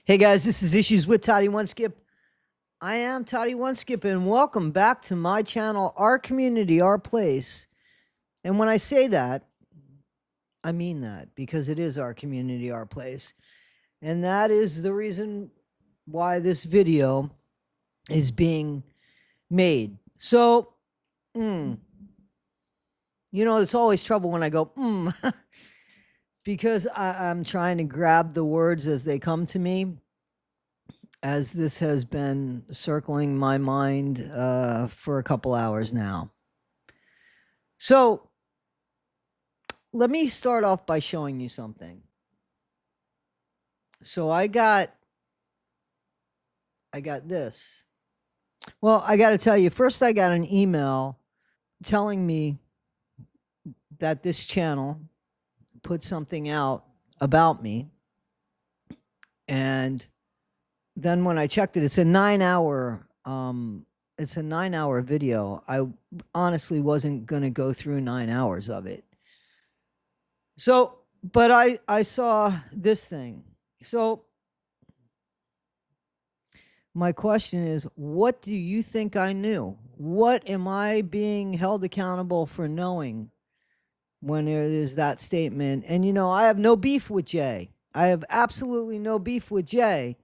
Hey guys, this is Issues with Toddie1Skip. I am Toddie1Skip, and welcome back to my channel, our community, our place. And when I say that, I mean that because it is our community, our place. And that is the reason why this video is being made. So, you know, it's always trouble when I go, because I'm trying to grab the words as they come to me, as this has been circling my mind for a couple hours now. So let me start off by showing you something. So I got this. Well, I got to tell you, first I got an email telling me that this channel put something out about me. And then when I checked it, it's a 9-hour video. I honestly wasn't going to go through 9 hours of it. So, but I saw this thing. So my question is, what do you think I knew? What am I being held accountable for knowing when it is that statement? And you know, I have no beef with Jay. I have absolutely no beef with Jay.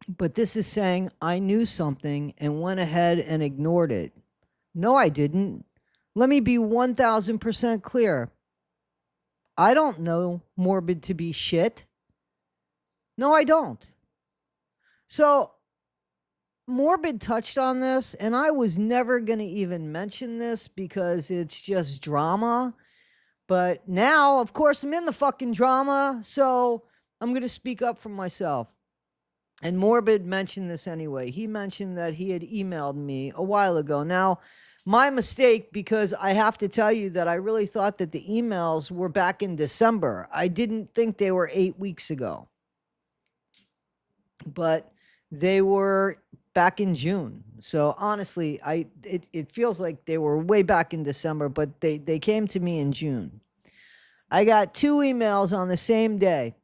But this is saying I knew something and went ahead and ignored it. No, I didn't. Let me be 1000% clear. I don't know Morbid to be shit. No, I don't. So Morbid touched on this, and I was never going to even mention this because it's just drama. But now, of course, I'm in the fucking drama, so I'm going to speak up for myself. And Morbid mentioned this anyway. He mentioned that he had emailed me a while ago. Now, my mistake, because I have to tell you that I really thought that the emails were back in December. I didn't think they were 8 weeks ago. But they were back in June. So honestly, it feels like they were way back in December, but they came to me in June. I got 2 emails on the same day.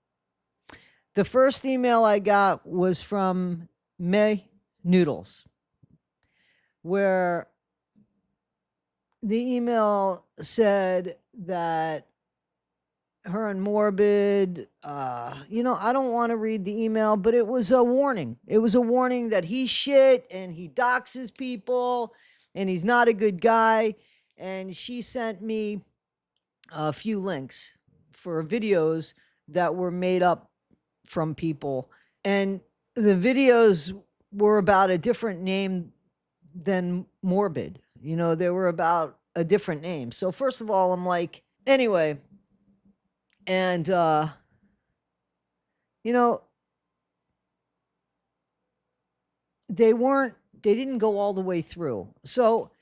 The first email I got was from May Noodles, where the email said that her and Morbid, you know, I don't want to read the email, but it was a warning. It was a warning that he's shit and he doxes people and he's not a good guy. And she sent me a few links for videos that were made up from people. And the videos were about a different name than Morbid. You know, they were about a different name. So first of all, I'm like, anyway. And, you know, they didn't go all the way through. So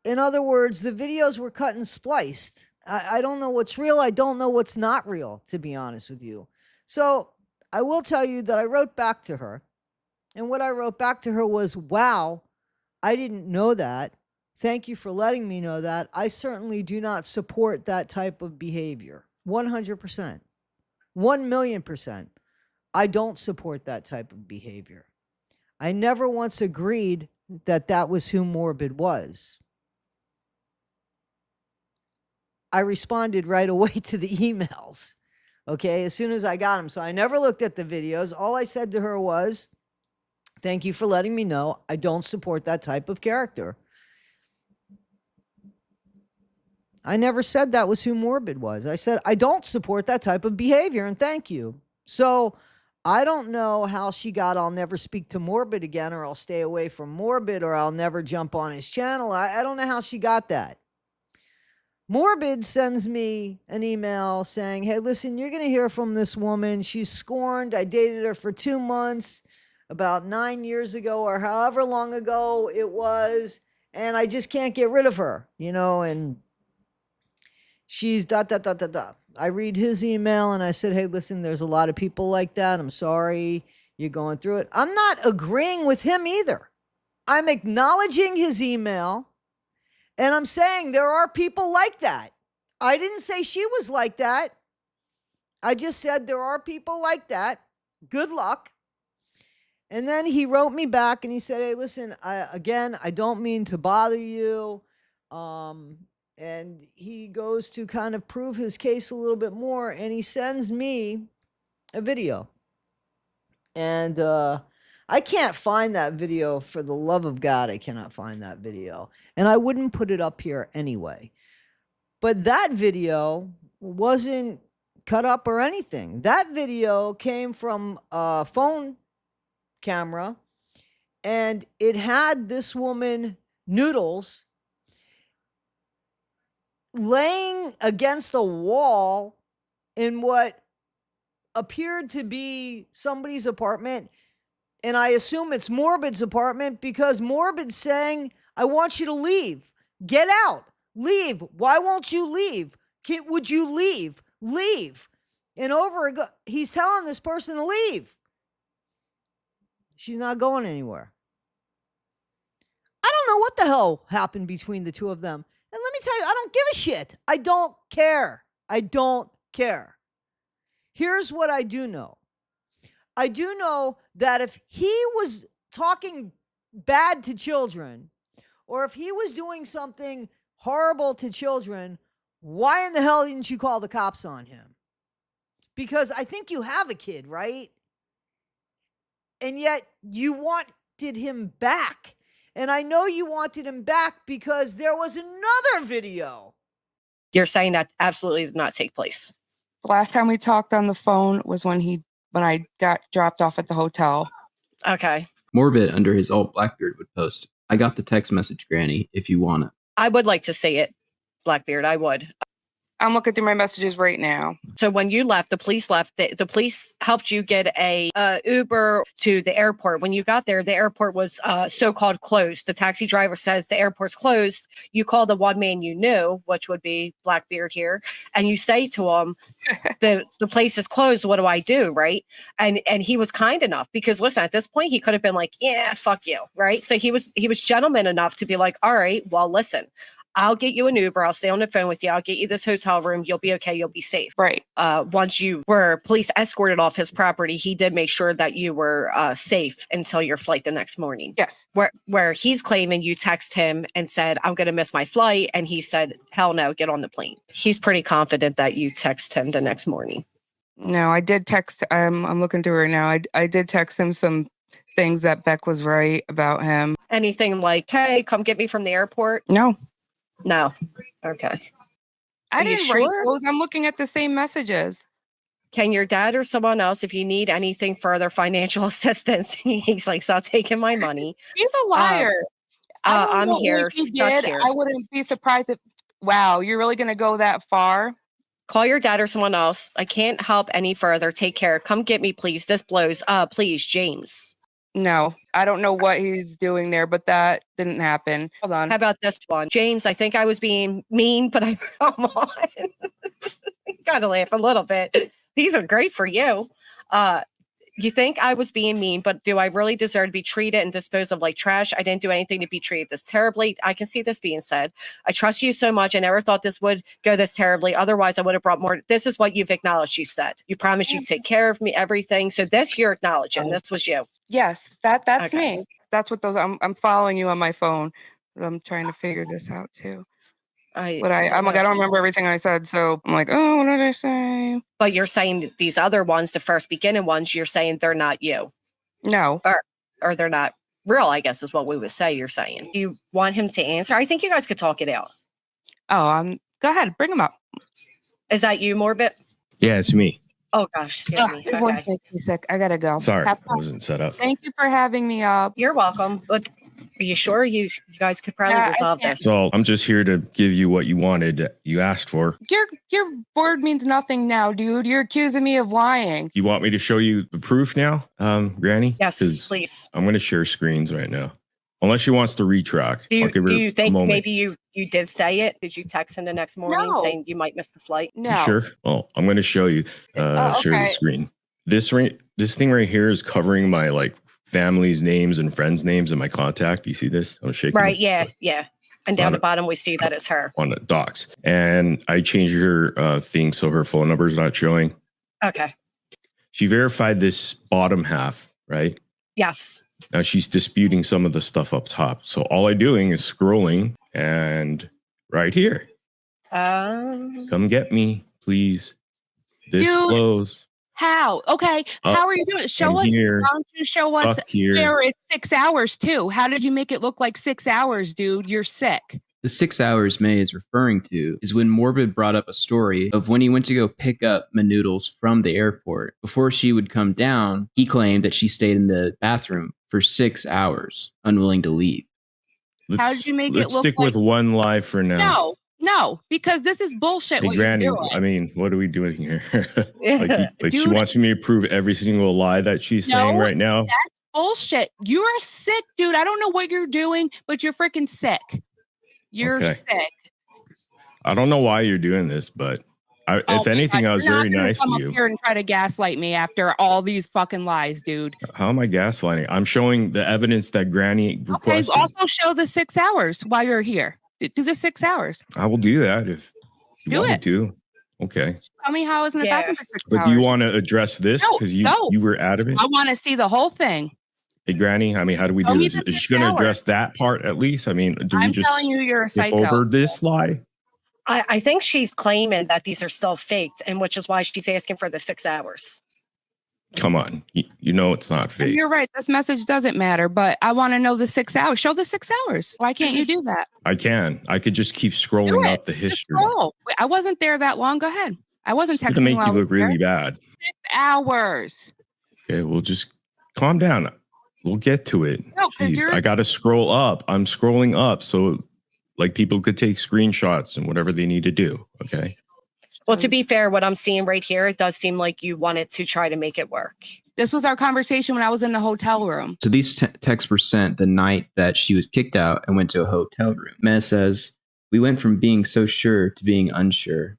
in other words, the videos were cut and spliced. I don't know what's real. I don't know what's not real, to be honest with you. So I will tell you that I wrote back to her. And what I wrote back to her was, wow, I didn't know that. Thank you for letting me know that. I certainly do not support that type of behavior. 100%. 1,000,000%. I don't support that type of behavior. I never once agreed that that was who Morbid was. I responded right away to the emails, okay, as soon as I got them. So I never looked at the videos. All I said to her was, thank you for letting me know. I don't support that type of character. I never said that was who Morbid was. I said, I don't support that type of behavior, and thank you. So I don't know how she got, I'll never speak to Morbid again, or I'll stay away from Morbid, or I'll never jump on his channel. I don't know how she got that. Morbid sends me an email saying, hey, listen, you're going to hear from this woman. She's scorned. I dated her for 2 months, about 9 years ago, or however long ago it was, and I just can't get rid of her, you know, and she's ... I read his email and I said, hey, listen, there's a lot of people like that. I'm sorry you're going through it. I'm not agreeing with him either. I'm acknowledging his email and I'm saying there are people like that. I didn't say she was like that. I just said there are people like that. Good luck. And then he wrote me back and he said, hey, listen, I don't mean to bother you. And he goes to kind of prove his case a little bit more, and he sends me a video. And I can't find that video for the love of God. I cannot find that video. And I wouldn't put it up here anyway. But that video wasn't cut up or anything. That video came from a phone camera, and it had this woman, Noodles, laying against a wall in what appeared to be somebody's apartment. And I assume it's Morbid's apartment, because Morbid's saying, I want you to leave. Get out. Leave. Why won't you leave? Would you leave? Leave. And he's telling this person to leave. She's not going anywhere. I don't know what the hell happened between the two of them. And let me tell you, I don't give a shit. I don't care. I don't care. Here's what I do know. I do know that if he was talking bad to children, or if he was doing something horrible to children, why in the hell didn't you call the cops on him? Because I think you have a kid, right? And yet you wanted him back. And I know you wanted him back because there was another video. You're saying that absolutely did not take place. The last time we talked on the phone was when I got dropped off at the hotel. Okay. Morbid under his alt Blackbeard would post, I got the text message, Granny, if you want it. I would like to see it, Blackbeard. I would. I'm looking through my messages right now. So when you left, the police left. The police helped you get a Uber to the airport. When you got there, the airport was so-called closed. The taxi driver says the airport's closed. You call the one man you knew, which would be Blackbeard here, and you say to him, the place is closed. What do I do? Right? And he was kind enough, because listen, at this point, he could have been like, yeah, fuck you. Right? So he was gentleman enough to be like, all right, well, listen, I'll get you an Uber. I'll stay on the phone with you. I'll get you this hotel room. You'll be okay. You'll be safe. Right. Once you were police escorted off his property, he did make sure that you were safe until your flight the next morning. Yes. Where he's claiming you text him and said, I'm going to miss my flight. And he said, hell no, get on the plane. He's pretty confident that you text him the next morning. No, I did text. I'm looking through right now. I did text him some things that Beck was right about him. Anything like, hey, come get me from the airport? No. No. Okay. I didn't sure? write those. I'm looking at the same messages. Can your dad or someone else, if you need anything further financial assistance, he's like, stop taking my money. He's a liar. I'm here, stuck here. I wouldn't be surprised if, wow, you're really going to go that far? Call your dad or someone else. I can't help any further. Take care. Come get me, please. This blows. Please, James. No, I don't know what he's doing there, but that didn't happen. Hold on. How about this one? James, I think I was being mean, but come on. Gotta laugh a little bit. These are great for you. You think I was being mean, but do I really deserve to be treated and disposed of like trash? I didn't do anything to be treated this terribly. I can see this being said. I trust you so much. I never thought this would go this terribly. Otherwise, I would have brought more. This is what you've acknowledged. You've said. You promised you'd take care of me, everything. So this you're acknowledging. This was you. Yes, that's Okay. me. That's what those. I'm following you on my phone. I'm trying to figure this out too. I'm like, I don't remember everything I said, so I'm like, oh, what did I say? But you're saying these other ones, the first beginning ones, you're saying they're not you. No. Or they're not real, I guess is what we would say you're saying. Do you want him to answer? I think you guys could talk it out. Oh, go ahead, bring him up. Is that you, Morbid? Yeah, it's me. Oh gosh, excuse me. Your voice makes me sick. I gotta go. Sorry, I wasn't set up. Thank you for having me up. You're welcome. But are you sure you guys could probably resolve this? So I'm just here to give you what you wanted, you asked for. Your word means nothing now, dude. You're accusing me of lying. You want me to show you the proof now, Granny? Yes, please. I'm going to share screens right now. Unless she wants to retract. Do you think maybe you did say it? Did you text him the next morning saying you might miss the flight? No. You sure? Oh, I'm going to show you. Share the screen. This thing right here is covering my like family's names and friends' names and my contact. You see this? I'm shaking. Right. Yeah. And down the bottom, we see that it's her on the docs. And I changed her thing so her phone number is not showing. Okay. She verified this bottom half, right? Yes. Now she's disputing some of the stuff up top. So all I'm doing is scrolling and right here. Come get me, please. Disclose. How? Okay. How are you doing it? Show us. Here, why don't you show us where it's 6 hours too? How did you make it look like 6 hours, dude? You're sick. The 6 hours May is referring to is when Morbid brought up a story of when he went to go pick up Manoodles from the airport. Before she would come down, he claimed that she stayed in the bathroom for 6 hours, unwilling to leave. How did you make it look? Let's stick with one lie for now. No, because this is bullshit. Hey, Granny, I mean, what are we doing here? like she wants me to prove every single lie that she's saying right now. That's bullshit. You are sick, dude. I don't know what you're doing, but you're freaking sick. You're sick. I don't know why you're doing this, but if anything, I was very nice to you. Come up here and try to gaslight me after all these fucking lies, dude. How am I gaslighting? I'm showing the evidence that Granny requested. Okay, also show the 6 hours while you're here. Do the 6 hours. I will do that if you want me to. Okay. Tell me how I was in the bathroom for 6 hours. But do you want to address this? Because you were adamant. I want to see the whole thing. Hey, Granny, I mean, how do we do this? Is she going to address that part at least? I mean, I'm telling you, you're a psycho. Over this lie? I think she's claiming that these are still faked, and which is why she's asking for the 6 hours. Come on. You know it's not fake. You're right. This message doesn't matter, but I want to know the 6 hours. Show the 6 hours. Why can't you do that? I can. I could just keep scrolling up the history. I wasn't there that long. Go ahead. I wasn't texting. To make you look really bad. 6 hours. Okay, well, just calm down. We'll get to it. No, I got to scroll up. I'm scrolling up so like people could take screenshots and whatever they need to do. Okay. Well, to be fair, what I'm seeing right here, it does seem like you wanted to try to make it work. This was our conversation when I was in the hotel room. So these texts were sent the night that she was kicked out and went to a hotel room. Meh says, "We went from being so sure to being unsure.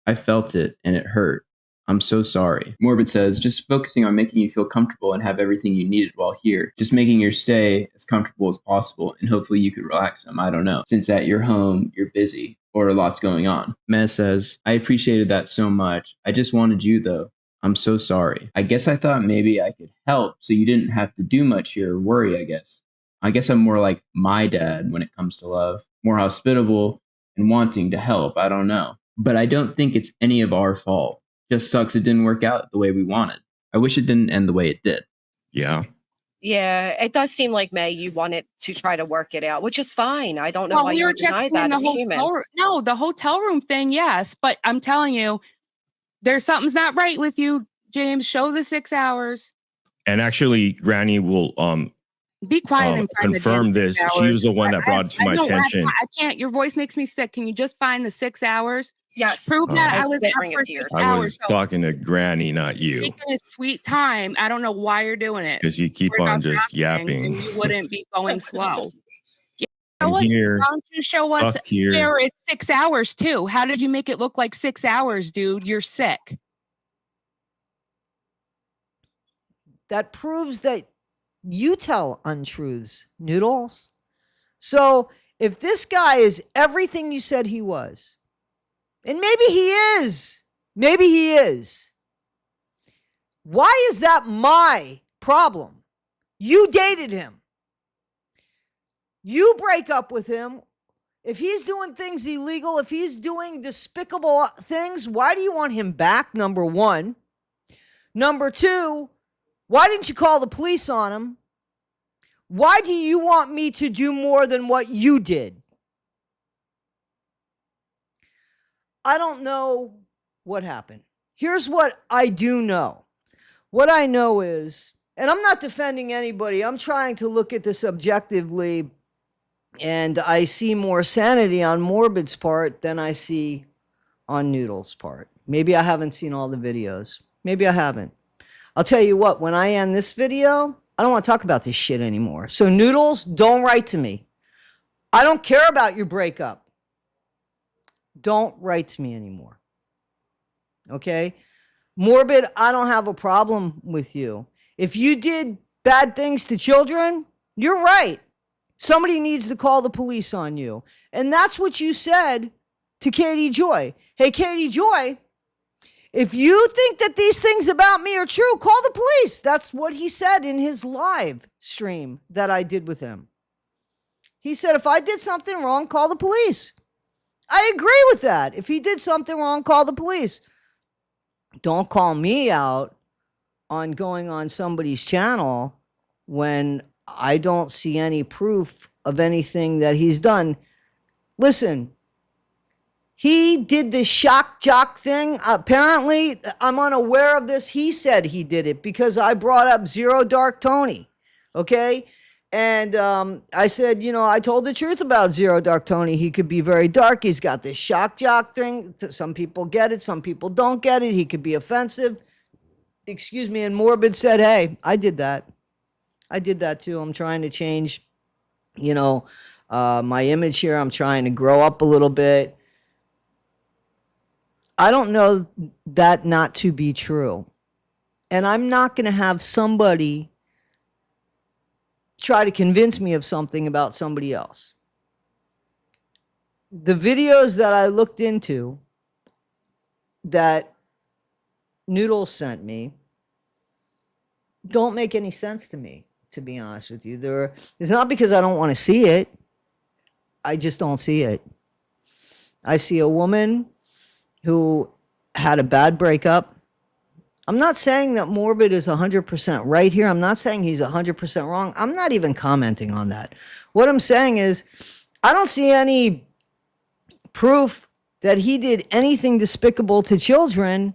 I felt it and it hurt. I'm so sorry." Morbid says, "Just focusing on making you feel comfortable and have everything you needed while here. Just making your stay as comfortable as possible, and hopefully you could relax some. I don't know. Since at your home, you're busy, or a lot's going on." Meh says, "I appreciated that so much. I just wanted you, though. I'm so sorry. I guess I thought maybe I could help so you didn't have to do much here or worry, I guess. I guess I'm more like my dad when it comes to love. More hospitable and wanting to help. I don't know. But I don't think it's any of our fault. Just sucks it didn't work out the way we wanted. I wish it didn't end the way it did." Yeah. Yeah, it does seem like, May, you wanted to try to work it out, which is fine. I don't know why you would deny that as human. No, the hotel room thing, yes. But I'm telling you, there's something's not right with you, James. Show the 6 hours. And actually, Granny will be quiet and confirm this. She was the one that brought it to my attention. I can't. Your voice makes me sick. Can you just find the 6 hours? Yes. Prove that I was there for 6 hours. I was talking to Granny, not you. Taking a sweet time. I don't know why you're doing it. Because you keep on just yapping. And you wouldn't be going slow. Here, why don't you show us where it's 6 hours too? How did you make it look like 6 hours, dude? You're sick. That proves that you tell untruths, Noodles. So if this guy is everything you said he was, and maybe he is, why is that my problem? You dated him. You break up with him. If he's doing things illegal, if he's doing despicable things, why do you want him back? Number one. Number two, why didn't you call the police on him? Why do you want me to do more than what you did? I don't know what happened. Here's what I do know. What I know is, and I'm not defending anybody, I'm trying to look at this objectively, and I see more sanity on Morbid's part than I see on Noodle's part. Maybe I haven't seen all the videos. Maybe I haven't. I'll tell you what, when I end this video, I don't want to talk about this shit anymore. So Noodles, don't write to me. I don't care about your breakup. Don't write to me anymore. Okay? Morbid, I don't have a problem with you. If you did bad things to children, you're right. Somebody needs to call the police on you. And that's what you said to Katie Joy. Hey, Katie Joy, If you think that these things about me are true, call the police. That's what he said in his live stream that I did with him. He said, if I did something wrong, call the police. I agree with that. If he did something wrong, call the police. Don't call me out on going on somebody's channel when I don't see any proof of anything that he's done. Listen, he did this shock jock thing. Apparently, I'm unaware of this. He said he did it because I brought up Zero Dark Tony, okay? And I said, I told the truth about Zero Dark Tony. He could be very dark. He's got this shock jock thing. Some people get it. Some people don't get it. He could be offensive. Excuse me. And Morbid said, hey, I did that. I did that too. I'm trying to change, my image here. I'm trying to grow up a little bit. I don't know that not to be true. And I'm not going to have somebody try to convince me of something about somebody else. The videos that I looked into that Noodles sent me don't make any sense to me, to be honest with you. It's not because I don't want to see it. I just don't see it. I see a woman who had a bad breakup. I'm not saying that Morbid is 100% right here. I'm not saying he's 100% wrong. I'm not even commenting on that. What I'm saying is, I don't see any proof that he did anything despicable to children.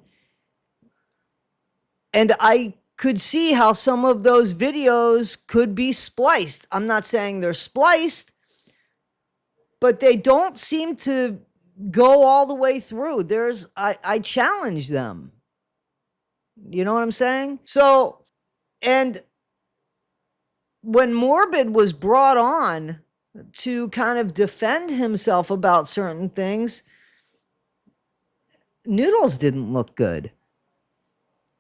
And I could see how some of those videos could be spliced. I'm not saying they're spliced, but they don't seem to go all the way through. I challenge them. You know what I'm saying? So, and when Morbid was brought on to kind of defend himself about certain things, Noodles didn't look good.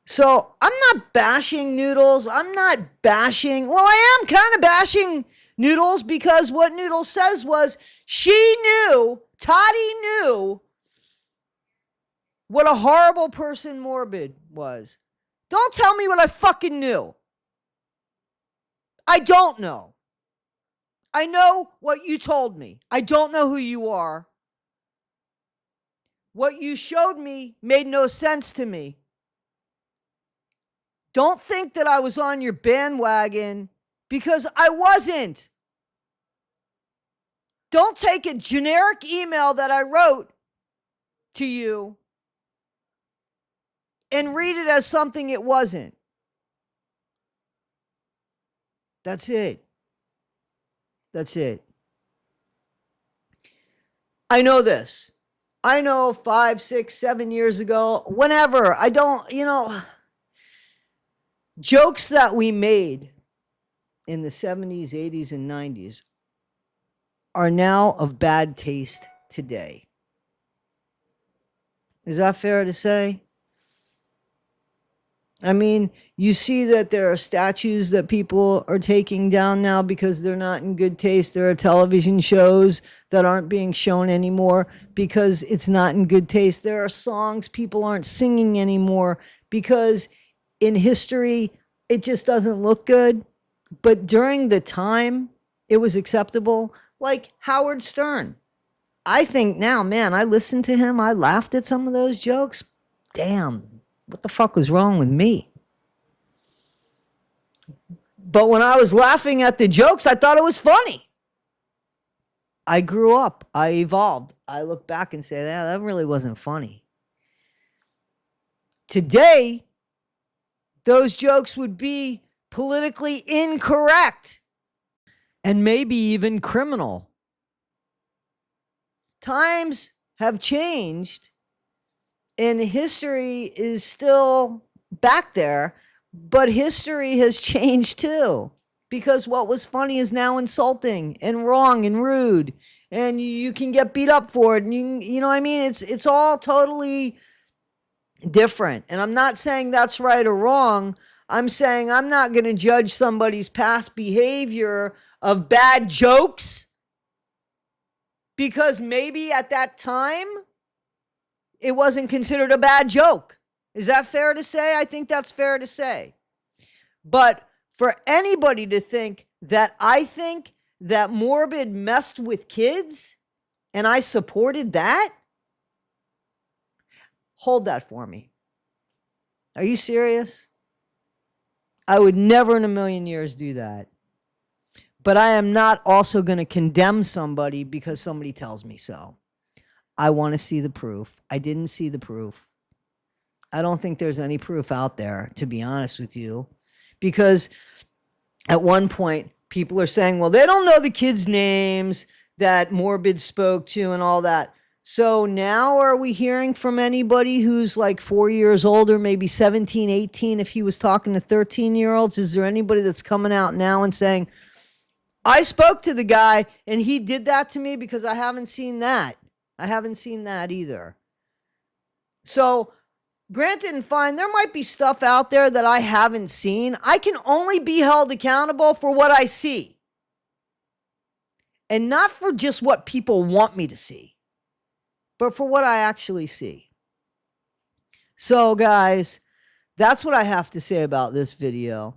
So I'm not bashing Noodles. I'm not bashing, well, I am kind of bashing Noodles because what Noodles says was she knew, Toddie knew what a horrible person Morbid was. Don't tell me what I fucking knew. I don't know. I know what you told me. I don't know who you are. What you showed me made no sense to me. Don't think that I was on your bandwagon because I wasn't. Don't take a generic email that I wrote to you and read it as something it wasn't. That's it. That's it. I know this. I know 5, 6, 7 years ago, whenever, I don't, jokes that we made in the 70s, 80s, and 90s are now of bad taste today. Is that fair to say? I mean, you see that there are statues that people are taking down now because they're not in good taste. There are television shows that aren't being shown anymore because it's not in good taste. There are songs people aren't singing anymore because in history, it just doesn't look good. But during the time, it was acceptable. Like Howard Stern. I think now, man, I listened to him. I laughed at some of those jokes. Damn. What the fuck was wrong with me? But when I was laughing at the jokes, I thought it was funny. I grew up. I evolved. I look back and say, yeah, that really wasn't funny. Today, those jokes would be politically incorrect and maybe even criminal. Times have changed. And history is still back there, but history has changed too. Because what was funny is now insulting and wrong and rude. And you can get beat up for it. And you know what I mean? It's all totally different. And I'm not saying that's right or wrong. I'm saying I'm not going to judge somebody's past behavior of bad jokes because maybe at that time, it wasn't considered a bad joke. Is that fair to say? I think that's fair to say. But for anybody to think that I think that Morbid messed with kids and I supported that, hold that for me. Are you serious? I would never in a million years do that. But I am not also going to condemn somebody because somebody tells me so. I want to see the proof. I didn't see the proof. I don't think there's any proof out there, to be honest with you. Because at one point, people are saying, well, they don't know the kids' names that Morbid spoke to and all that. So now are we hearing from anybody who's like 4 years older, maybe 17, 18, if he was talking to 13-year-olds? Is there anybody that's coming out now and saying, I spoke to the guy and he did that to me? Because I haven't seen that. I haven't seen that either. So granted and fine, there might be stuff out there that I haven't seen. I can only be held accountable for what I see. And not for just what people want me to see, but for what I actually see. So guys, that's what I have to say about this video.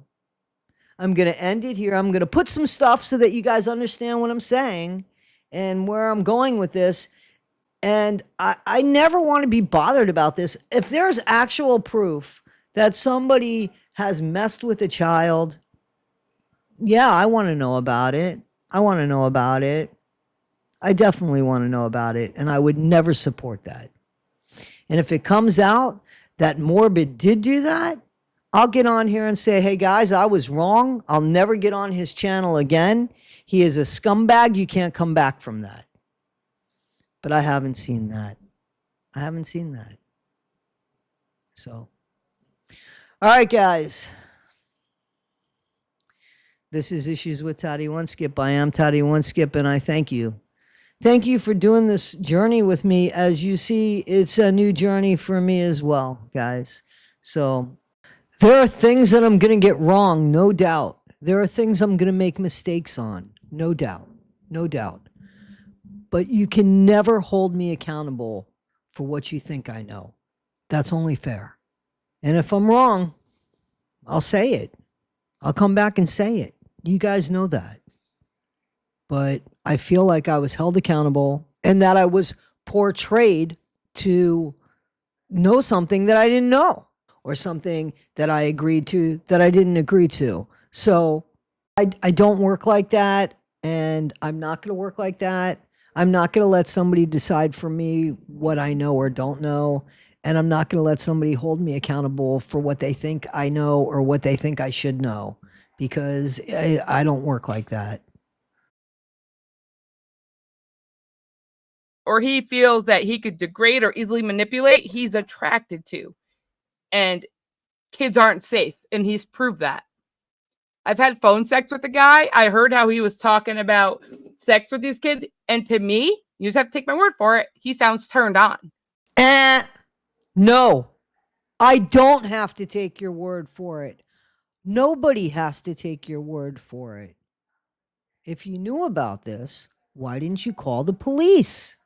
I'm going to end it here. I'm going to put some stuff so that you guys understand what I'm saying and where I'm going with this. And I never want to be bothered about this. If there's actual proof that somebody has messed with a child, yeah, I want to know about it. I want to know about it. I definitely want to know about it. And I would never support that. And if it comes out that Morbid did do that, I'll get on here and say, hey guys, I was wrong. I'll never get on his channel again. He is a scumbag. You can't come back from that. But I haven't seen that. I haven't seen that. So, all right, guys. This is Issues with Toddie1Skip. I am Toddie1Skip, and I thank you. Thank you for doing this journey with me. As you see, it's a new journey for me as well, guys. So, there are things that I'm going to get wrong, no doubt. There are things I'm going to make mistakes on, no doubt. No doubt. But you can never hold me accountable for what you think I know. That's only fair. And if I'm wrong, I'll say it. I'll come back and say it. You guys know that. But I feel like I was held accountable and that I was portrayed to know something that I didn't know, or something that I agreed to that I didn't agree to. So I don't work like that, and I'm not going to work like that. I'm not going to let somebody decide for me what I know or don't know. And I'm not going to let somebody hold me accountable for what they think I know or what they think I should know, because I don't work like that. Or he feels that he could degrade or easily manipulate, he's attracted to. And kids aren't safe, and he's proved that. I've had phone sex with a guy. I heard how he was talking about sex with these kids, and to me, you just have to take my word for it, he sounds turned on. No, I don't have to take your word for it. Nobody has to take your word for it. If you knew about this, why didn't you call the police?